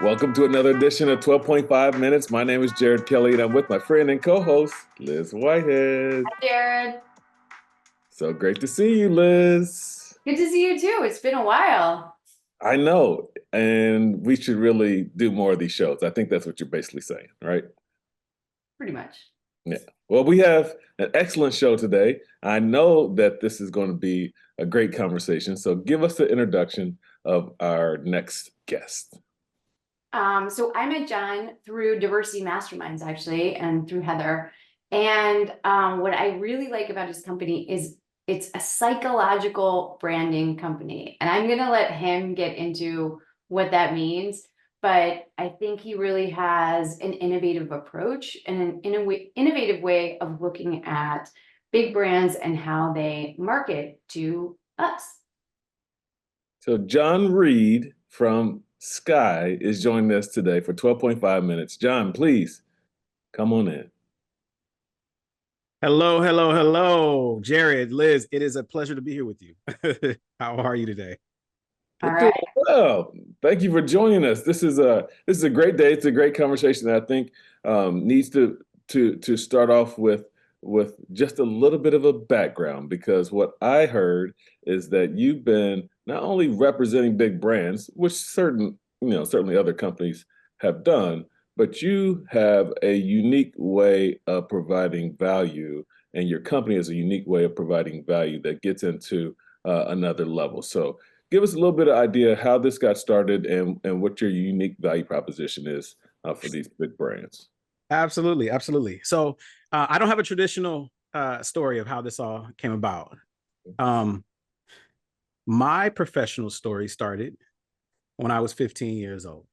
Welcome to another edition of 12.5 Minutes. My name is Jared Kelly, and I'm with my friend and co-host, Liz Whitehead. Hi, Jared. So great to see you, Liz. Good to see you too. It's been a while. I know, and we should really do more of these shows. I think that's what you're basically saying, right? Pretty much. Yeah. Well, we have an excellent show today. I know that this is going to be a great conversation. So give us the introduction of our next guest. So I met John through Diversity Masterminds, actually, and through Heather. And what I really like about his company is it's a psychological branding company. And I'm going to let him get into what that means. But I think he really has an innovative approach and an innovative way of looking at big brands and how they market to us. So John Reid from Sky is joining us today for 12.5 minutes. John, please come on in. Hello, Jared, Liz. It is a pleasure to be here with you. How are you today? All We're right. doing well. Thank you for joining us. This is a great day. It's a great conversation that I think needs to start off with just a little bit of a background, because what I heard is that you've been not only representing big brands, which certainly other companies have done, but you have a unique way of providing value, and your company has a unique way of providing value that gets into another level. So give us a little bit of idea how this got started and what your unique value proposition is for these big brands. Absolutely. So I don't have a traditional story of how this all came about. My professional story started when I was 15 years old.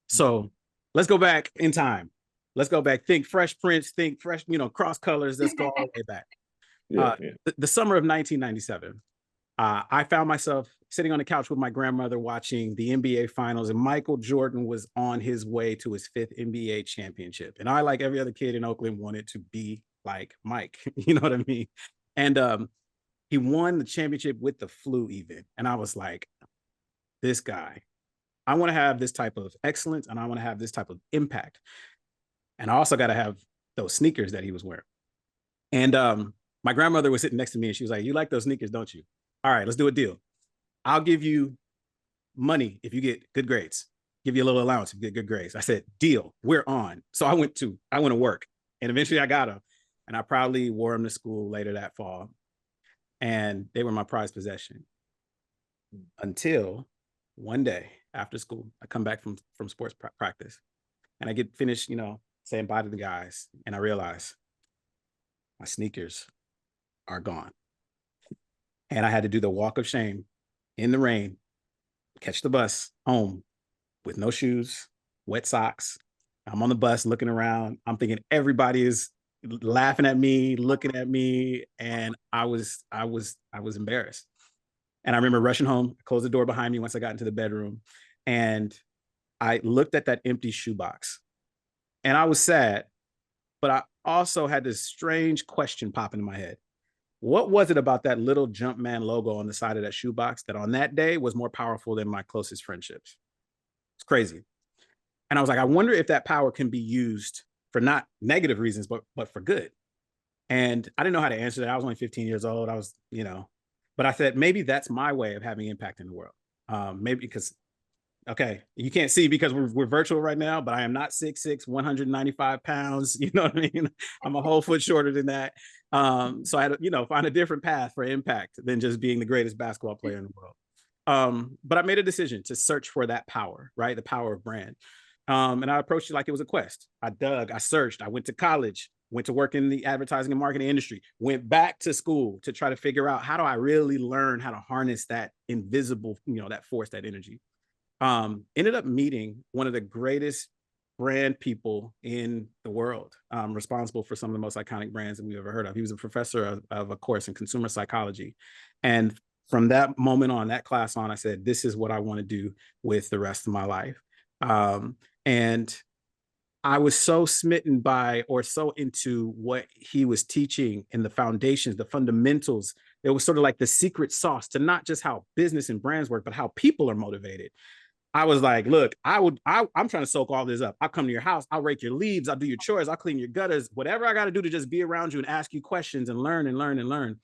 So let's go back in time. Let's go back. Think Fresh Prince, think fresh, cross colors. Let's go all the way back. The summer of 1997. I found myself sitting on the couch with my grandmother watching the NBA finals, and Michael Jordan was on his way to his 5th NBA championship. And I, like every other kid in Oakland, wanted to be like Mike. You know what I mean? And he won the championship with the flu even. And I was like, this guy, I want to have this type of excellence, and I want to have this type of impact. And I also got to have those sneakers that he was wearing. And my grandmother was sitting next to me, and she was like, you like those sneakers, don't you? All right, let's do a deal. I'll give you money if you get good grades. Give you a little allowance if you get good grades. I said, deal, we're on. So I went to work, and eventually I got them, and I proudly wore them to school later that fall. And they were my prized possession until one day after school, I come back from sports practice, and I get finished, saying bye to the guys, and I realize my sneakers are gone. And I had to do the walk of shame in the rain, catch the bus home with no shoes, wet socks. I'm on the bus looking around. I'm thinking everybody is laughing at me, looking at me, and I was embarrassed. And I remember rushing home, closed the door behind me once I got into the bedroom, and I looked at that empty shoebox, and I was sad, but I also had this strange question pop into my head. What was it about that little Jumpman logo on the side of that shoebox that on that day was more powerful than my closest friendships? It's crazy. And I was like, I wonder if that power can be used for not negative reasons, but for good. And I didn't know how to answer that. I was only 15 years old. I was, but I said, maybe that's my way of having impact in the world. Maybe because, okay, you can't see because we're virtual right now, but I am not 6'6", 195 pounds. You know what I mean? I'm a whole foot shorter than that. So I had to, find a different path for impact than just being the greatest basketball player in the world. But I made a decision to search for that power, right? The power of brand. And I approached it like it was a quest. I dug, I searched, I went to college, went to work in the advertising and marketing industry, went back to school to try to figure out how do I really learn how to harness that invisible, that force, that energy. Ended up meeting one of the greatest brand people in the world, responsible for some of the most iconic brands that we've ever heard of. He was a professor of a course in consumer psychology. And from that moment on, that class on, I said, this is what I want to do with the rest of my life. And I was so smitten by, or so into what he was teaching and the foundations, the fundamentals. It was sort of like the secret sauce to not just how business and brands work, but how people are motivated. I was like, look, I'm trying to soak all this up. I'll come to your house. I'll rake your leaves. I'll do your chores. I'll clean your gutters, whatever I got to do to just be around you and ask you questions and learn and learn and learn.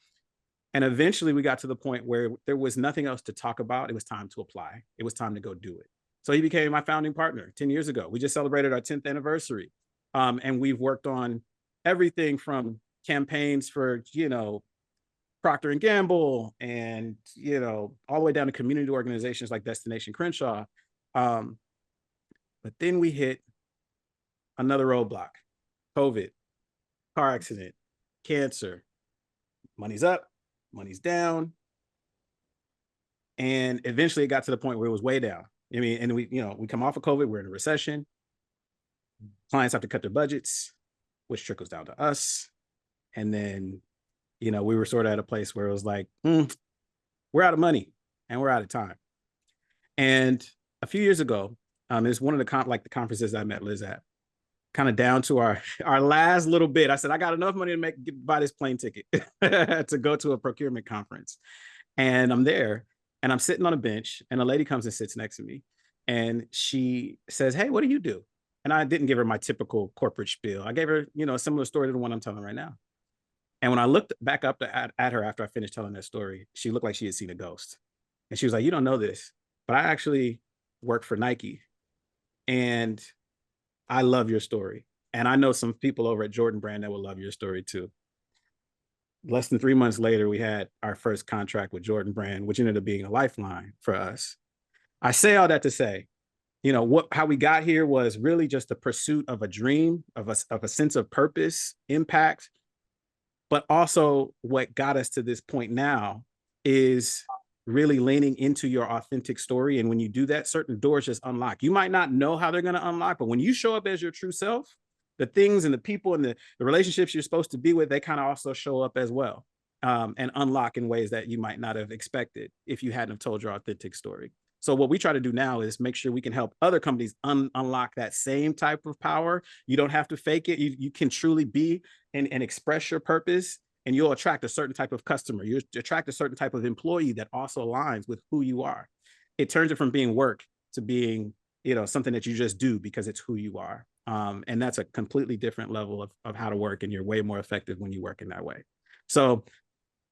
And eventually we got to the point where there was nothing else to talk about. It was time to apply. It was time to go do it. So he became my founding partner 10 years ago. We just celebrated our 10th anniversary. And we've worked on everything from campaigns for, Procter and Gamble and, all the way down to community organizations like Destination Crenshaw. But then we hit another roadblock: COVID, car accident, cancer, money's up, money's down. And eventually it got to the point where it was way down. I mean, and we come off of COVID, we're in a recession. Clients have to cut their budgets, which trickles down to us. And then, we were sort of at a place where it was like, we're out of money and we're out of time. And a few years ago, it's one of the conferences I met Liz at, kind of down to our last little bit. I said, I got enough money to buy this plane ticket to go to a procurement conference. And I'm there and I'm sitting on a bench and a lady comes and sits next to me and she says, hey, what do you do? And I didn't give her my typical corporate spiel. I gave her, a similar story to the one I'm telling right now. And when I looked back up at her after I finished telling that story, she looked like she had seen a ghost. And she was like, you don't know this, but I actually work for Nike. And I love your story. And I know some people over at Jordan Brand that will love your story too. Less than 3 months later, we had our first contract with Jordan Brand, which ended up being a lifeline for us. I say all that to say, how we got here was really just the pursuit of a dream, of a sense of purpose, impact. But also what got us to this point now is really leaning into your authentic story. And when you do that, certain doors just unlock. You might not know how they're going to unlock, but when you show up as your true self, the things and the people and the relationships you're supposed to be with, they kind of also show up as well, and unlock in ways that you might not have expected if you hadn't have told your authentic story. So what we try to do now is make sure we can help other companies unlock that same type of power. You don't have to fake it. You can truly be and express your purpose, and you'll attract a certain type of customer. You attract a certain type of employee that also aligns with who you are. It turns it from being work to being, something that you just do because it's who you are. And that's a completely different level of how to work. And you're way more effective when you work in that way. So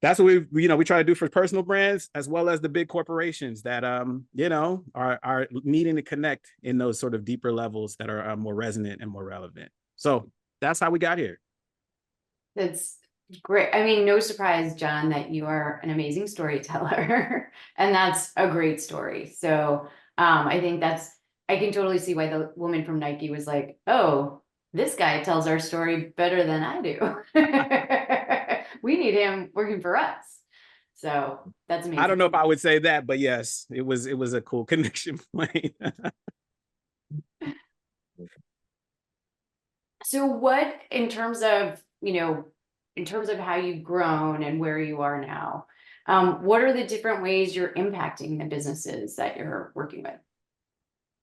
that's what we try to do for personal brands as well as the big corporations that, are needing to connect in those sort of deeper levels that are more resonant and more relevant. So that's how we got here. That's great. I mean, no surprise, John, that you are an amazing storyteller and that's a great story. So I think I can totally see why the woman from Nike was like, oh, this guy tells our story better than I do. We need him working for us. So that's amazing. I don't know if I would say that, but yes, it was a cool connection point. So what, in terms of how you've grown and where you are now, what are the different ways you're impacting the businesses that you're working with?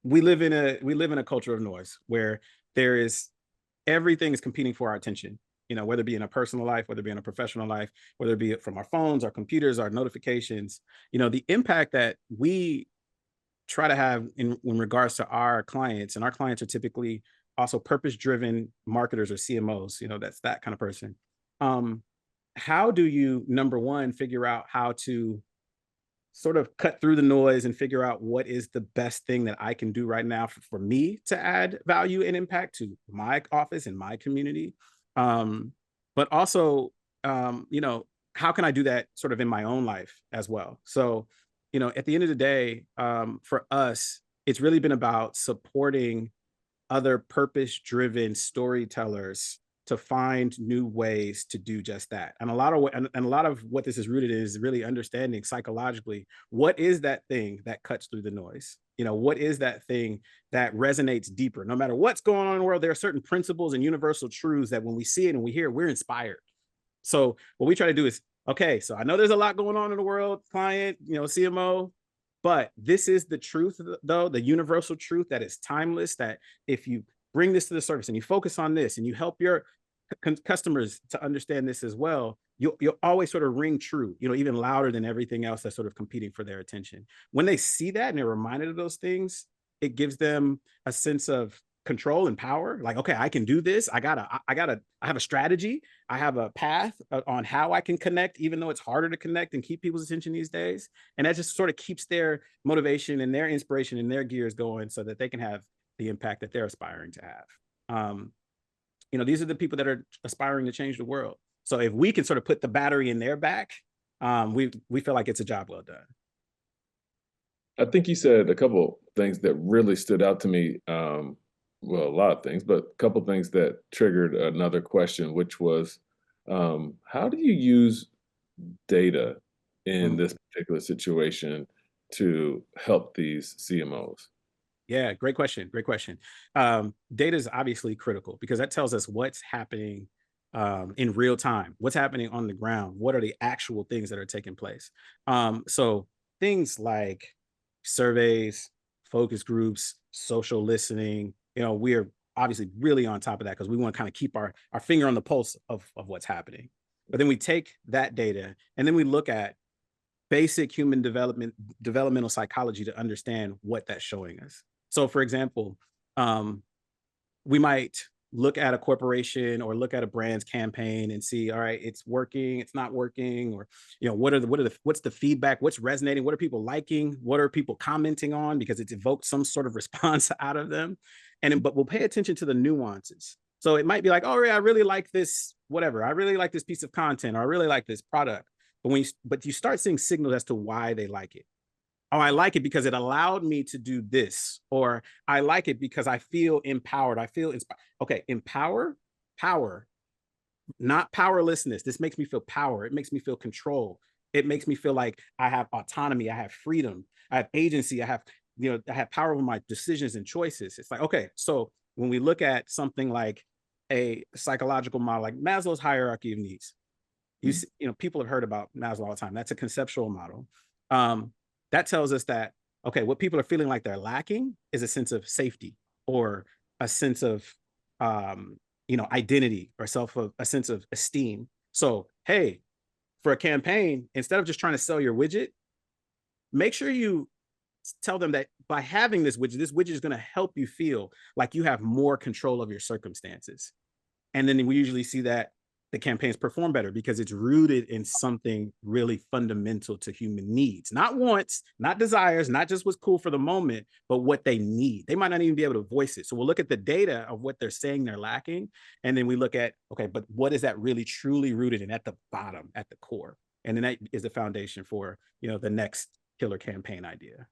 We live in a culture of noise where everything is competing for our attention, whether it be in a personal life, whether it be in a professional life, whether it be from our phones, our computers, our notifications, the impact that we try to have in regards to our clients, and our clients are typically also purpose-driven marketers or CMOs, that's that kind of person. How do you, number one, figure out how to sort of cut through the noise and figure out what is the best thing that I can do right now for me to add value and impact to my office and my community? But also, how can I do that sort of in my own life as well? So, at the end of the day, for us, it's really been about supporting other purpose-driven storytellers to find new ways to do just that. And a lot of what this is rooted in is really understanding psychologically, what is that thing that cuts through the noise? What is that thing that resonates deeper? No matter what's going on in the world, there are certain principles and universal truths that when we see it and we hear, we're inspired. So what we try to do is, okay, so I know there's a lot going on in the world, client, CMO, but this is the truth, though, the universal truth that is timeless, that if you bring this to the surface and you focus on this and you help your customers to understand this as well, you'll always sort of ring true, even louder than everything else that's sort of competing for their attention. When they see that and they're reminded of those things, it gives them a sense of control and power. Like, okay, I can do this. I have a strategy. I have a path on how I can connect, even though it's harder to connect and keep people's attention these days. And that just sort of keeps their motivation and their inspiration and their gears going so that they can have the impact that they're aspiring to have. These are the people that are aspiring to change the world. So if we can sort of put the battery in their back, we feel like it's a job well done. I think you said a couple things that really stood out to me. Well, a lot of things, but a couple things that triggered another question, which was, how do you use data in this particular situation to help these CMOs? Yeah, great question. Great question. Data is obviously critical because that tells us what's happening in real time, what's happening on the ground, what are the actual things that are taking place. So things like surveys, focus groups, social listening, we're obviously really on top of that because we want to kind of keep our finger on the pulse of what's happening. But then we take that data and then we look at basic human developmental psychology to understand what that's showing us. So for example, we might look at a corporation or look at a brand's campaign and see, all right, it's working, it's not working, or what's the feedback, what's resonating, what are people liking, what are people commenting on, because it's evoked some sort of response out of them. But we'll pay attention to the nuances. So it might be like, oh yeah, I really like this, whatever, I really like this piece of content, or I really like this product. But you start seeing signals as to why they like it. Oh, I like it because it allowed me to do this, or I like it because I feel empowered. I feel inspired. Okay, power, not powerlessness. This makes me feel power. It makes me feel control. It makes me feel like I have autonomy. I have freedom. I have agency. I have power over my decisions and choices. It's like, okay, so when we look at something like a psychological model, like Maslow's hierarchy of needs, people have heard about Maslow all the time. That's a conceptual model. That tells us that, okay, what people are feeling like they're lacking is a sense of safety or a sense of, identity or a sense of esteem. So, hey, for a campaign, instead of just trying to sell your widget, make sure you tell them that by having this widget is going to help you feel like you have more control of your circumstances. And then we usually see that the campaigns perform better because it's rooted in something really fundamental to human needs, not wants, not desires, not just what's cool for the moment, but what they need. They might not even be able to voice it. So we'll look at the data of what they're saying they're lacking. And then we look at, okay, but what is that really truly rooted in at the bottom, at the core? And then that is the foundation for, the next killer campaign idea.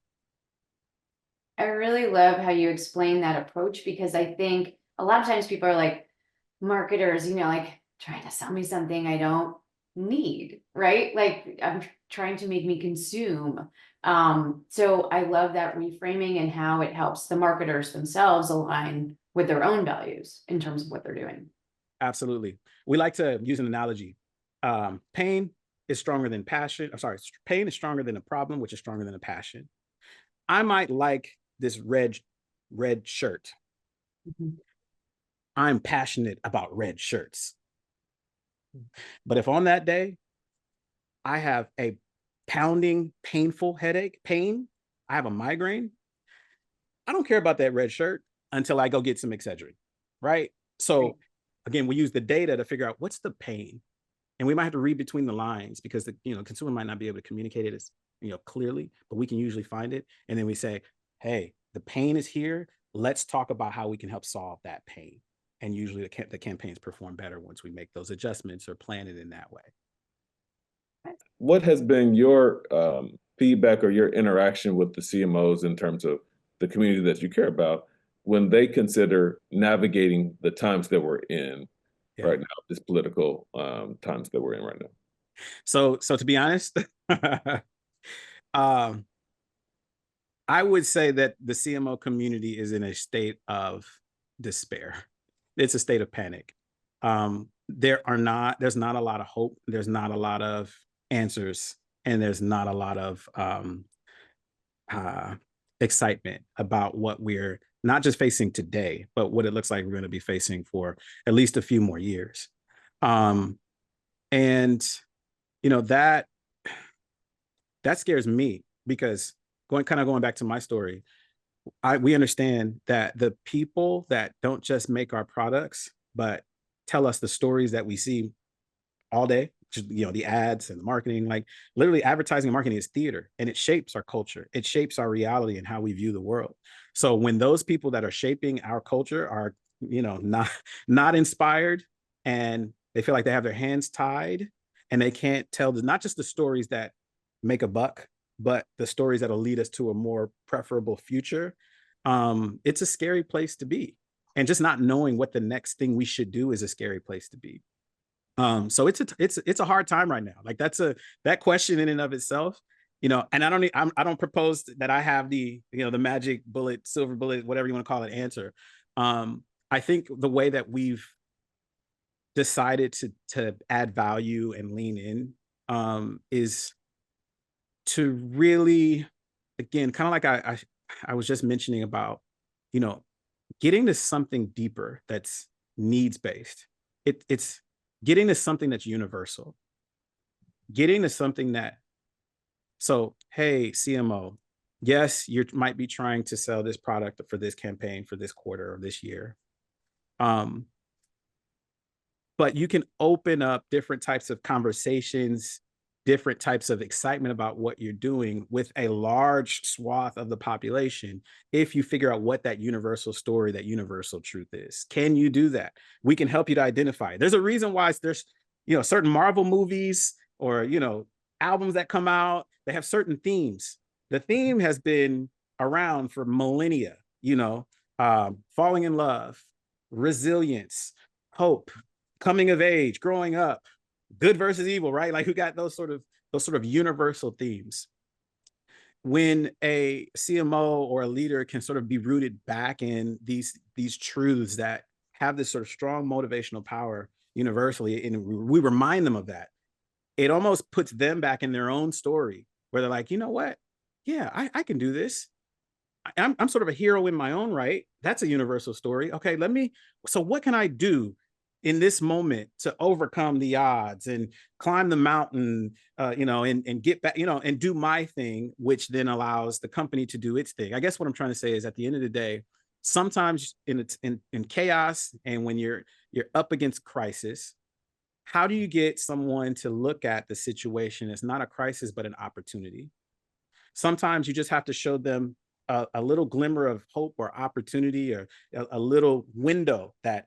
I really love how you explain that approach, because I think a lot of times people are like, marketers, like trying to sell me something I don't need, right? Like I'm trying to make me consume. So I love that reframing and how it helps the marketers themselves align with their own values in terms of what they're doing. Absolutely. We like to use an analogy. Pain is stronger than passion. I'm sorry, pain is stronger than a problem, which is stronger than a passion. I might like this red shirt. I'm passionate about red shirts. But if on that day, I have a pounding, painful pain, I have a migraine, I don't care about that red shirt until I go get some Excedrin, right? So again, we use the data to figure out what's the pain. And we might have to read between the lines because the consumer might not be able to communicate it as clearly, but we can usually find it. And then we say, hey, the pain is here. Let's talk about how we can help solve that pain. And usually the campaigns perform better once we make those adjustments or plan it in that way. What has been your feedback or your interaction with the CMOs in terms of the community that you care about when they consider navigating the times that we're in right now, this political times that we're in right now? So to be honest, I would say that the CMO community is in a state of despair. It's a state of panic. There's not a lot of hope. There's not a lot of answers, and there's not a lot of excitement about what we're not just facing today, but what it looks like we're going to be facing for at least a few more years. And, you know, that scares me because going back to my story, we understand that the people that don't just make our products, but tell us the stories that we see all day, you know, the ads and the marketing, like literally advertising and marketing is theater, and it shapes our culture. It shapes our reality and how we view the world. So when those people that are shaping our culture are, you know, not inspired, and they feel like they have their hands tied and they can't tell not just the stories that make a buck, but the stories that'll lead us to a more preferable future, it's a scary place to be. And just not knowing what the next thing we should do is a scary place to be. So it's a hard time right now. Like that question in and of itself, you know, and I don't propose that I have the, you know, the magic bullet, silver bullet, whatever you want to call it, answer. I think the way that we've decided to add value and lean in, is to really, again, kind of like I was just mentioning about, you know, getting to something deeper that's needs based. It's getting to something that's universal, getting to something that, so, hey, CMO, yes, you might be trying to sell this product for this campaign for this quarter or this year. But you can open up different types of conversations, different types of excitement about what you're doing with a large swath of the population if you figure out what that universal story, that universal truth is. Can you do that? We can help you to identify it. There's a reason why there's, you know, certain Marvel movies or, you know, albums that come out, they have certain themes. The theme has been around for millennia, you know, falling in love, resilience, hope, coming of age, growing up, good versus evil, right? Like, who got those sort of universal themes. When a CMO or a leader can sort of be rooted back in these truths that have this sort of strong motivational power universally, and we remind them of that, it almost puts them back in their own story where they're like, you know what? Yeah, I can do this. I'm sort of a hero in my own right. That's a universal story. Okay, so what can I do in this moment to overcome the odds and climb the mountain, you know, and get back, you know, and do my thing, which then allows the company to do its thing. I guess what I'm trying to say is, at the end of the day, sometimes in chaos and when you're up against crisis, how do you get someone to look at the situation as not a crisis, but an opportunity? Sometimes you just have to show them a little glimmer of hope or opportunity, or a little window that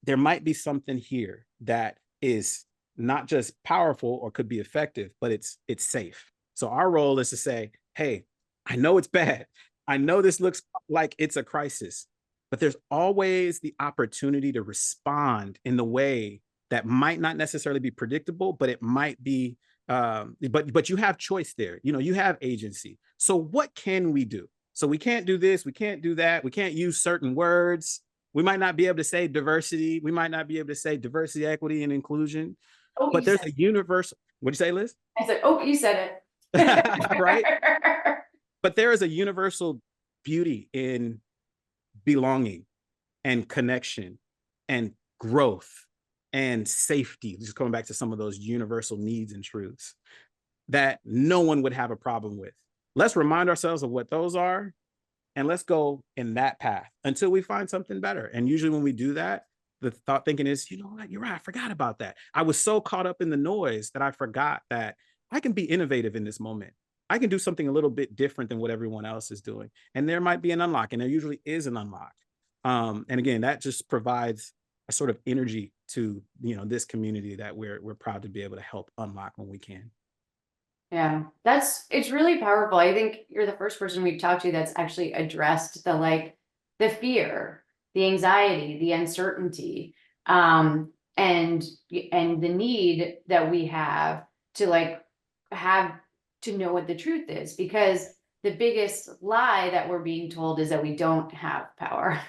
there might be something here that is not just powerful or could be effective, but it's safe. So our role is to say, hey, I know it's bad. I know this looks like it's a crisis, but there's always the opportunity to respond in the way that might not necessarily be predictable, but it might be, but you have choice there. You know, you have agency. So what can we do? So we can't do this, we can't do that, we can't use certain words. We might not be able to say diversity. We might not be able to say diversity, equity, and inclusion. Oh, but there's a universal. What'd you say, Liz? I said, oh, you said it. Right? But there is a universal beauty in belonging and connection and growth and safety. Just going back to some of those universal needs and truths that no one would have a problem with. Let's remind ourselves of what those are, and let's go in that path until we find something better. And usually when we do that, the thought thinking is, you know what, you're right, I forgot about that. I was so caught up in the noise that I forgot that I can be innovative in this moment. I can do something a little bit different than what everyone else is doing. And there might be an unlock, and there usually is an unlock. And again, that just provides a sort of energy to, you know, this community that we're proud to be able to help unlock when we can. Yeah, it's really powerful. I think you're the first person we've talked to that's actually addressed the fear, the anxiety, the uncertainty, and the need that we have to have to know what the truth is, because the biggest lie that we're being told is that we don't have power.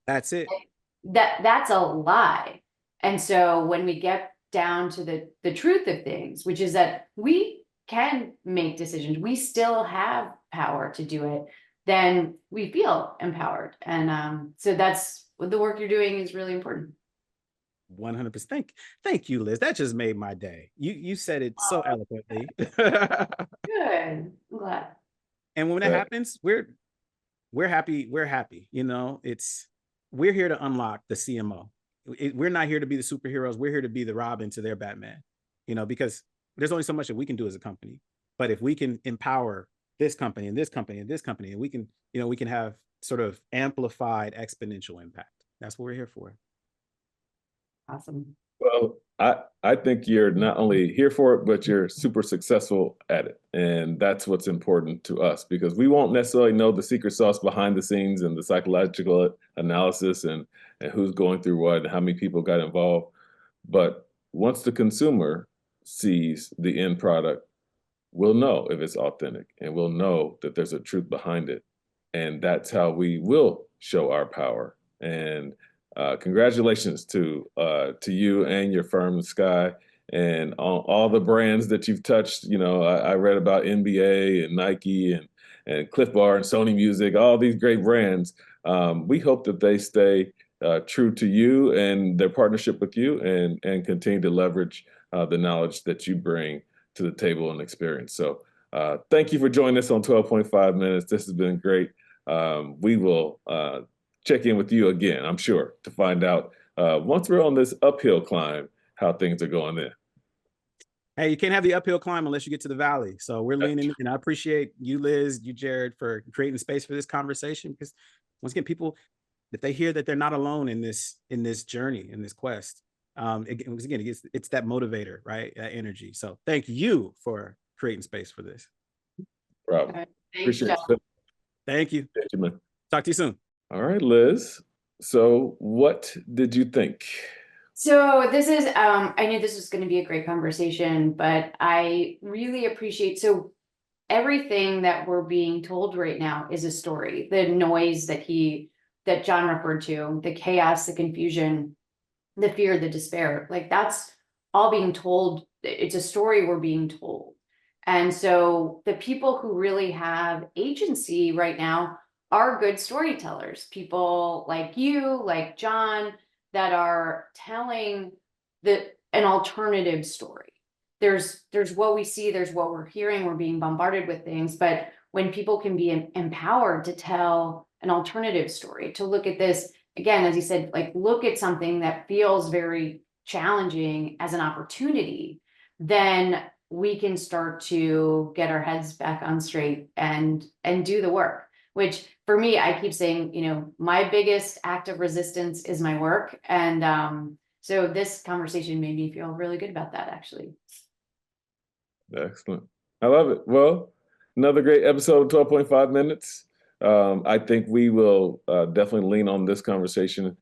That's it. That's a lie. And so when we get down to the truth of things, which is that we can make decisions, we still have power to do it. then we feel empowered. And so that's what the work you're doing is really important. 100%. Thank you, Liz. That just made my day. You said it so eloquently. Good. I'm glad. And when that happens, we're happy. We're happy. You know, we're here to unlock the CMO. We're not here to be the superheroes. We're here to be the Robin to their Batman, you know, because there's only so much that we can do as a company. But if we can empower this company and this company and this company, and we can, you know, we can have sort of amplified exponential impact. That's what we're here for. Awesome. Well, I think you're not only here for it, but you're super successful at it. And that's what's important to us, because we won't necessarily know the secret sauce behind the scenes and the psychological analysis and who's going through what and how many people got involved. But once the consumer sees the end product, we'll know if it's authentic, and we'll know that there's a truth behind it. And that's how we will show our power. And congratulations to you and your firm, Sky, and all the brands that you've touched. You know, I read about NBA and Nike and Clif Bar and Sony Music, all these great brands. We hope that they stay true to you and their partnership with you, and continue to leverage the knowledge that you bring to the table and experience. So thank you for joining us on 12.5 minutes. This has been great. We will check in with you again, I'm sure, to find out once we're on this uphill climb, how things are going there. Hey, you can't have the uphill climb unless you get to the valley. So we're leaning, and I appreciate you, Liz, you, Jared, for creating space for this conversation, because once again, people, if they hear that they're not alone in this journey, in this quest, it's that motivator, right? That energy. So thank you for creating space for this. Problem. Right. Appreciate it. Thank you. Thank you, man. Talk to you soon. All right, Liz. So what did you think? So this is, I knew this was going to be a great conversation, but I really appreciate, so everything that we're being told right now is a story. The noise that John referred to, the chaos, the confusion, the fear, the despair, like that's all being told. It's a story we're being told. And so the people who really have agency right now are good storytellers, people like you, like John, that are telling an alternative story. There's what we see, there's what we're hearing, we're being bombarded with things, but when people can be empowered to tell an alternative story, to look at this, again, as you said, like look at something that feels very challenging as an opportunity, then we can start to get our heads back on straight and do the work. Which for me, I keep saying, you know, my biggest act of resistance is my work. And so this conversation made me feel really good about that, actually. Excellent. I love it. Well, another great episode of 12.5 minutes. I think we will definitely lean on this conversation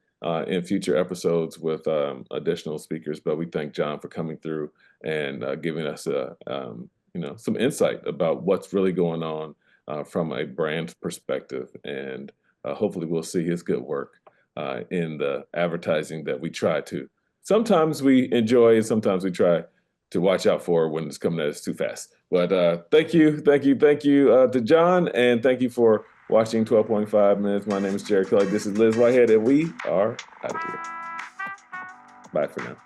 in future episodes with additional speakers. But we thank John for coming through and giving us some insight about what's really going on from a brand perspective, and hopefully we'll see his good work in the advertising that we try to. Sometimes we enjoy, and sometimes we try to watch out for when it's coming at us too fast. But thank you to John, and thank you for watching 12.5 minutes. My name is Jared Kelly. This is Liz Whitehead, and we are out of here. Bye for now.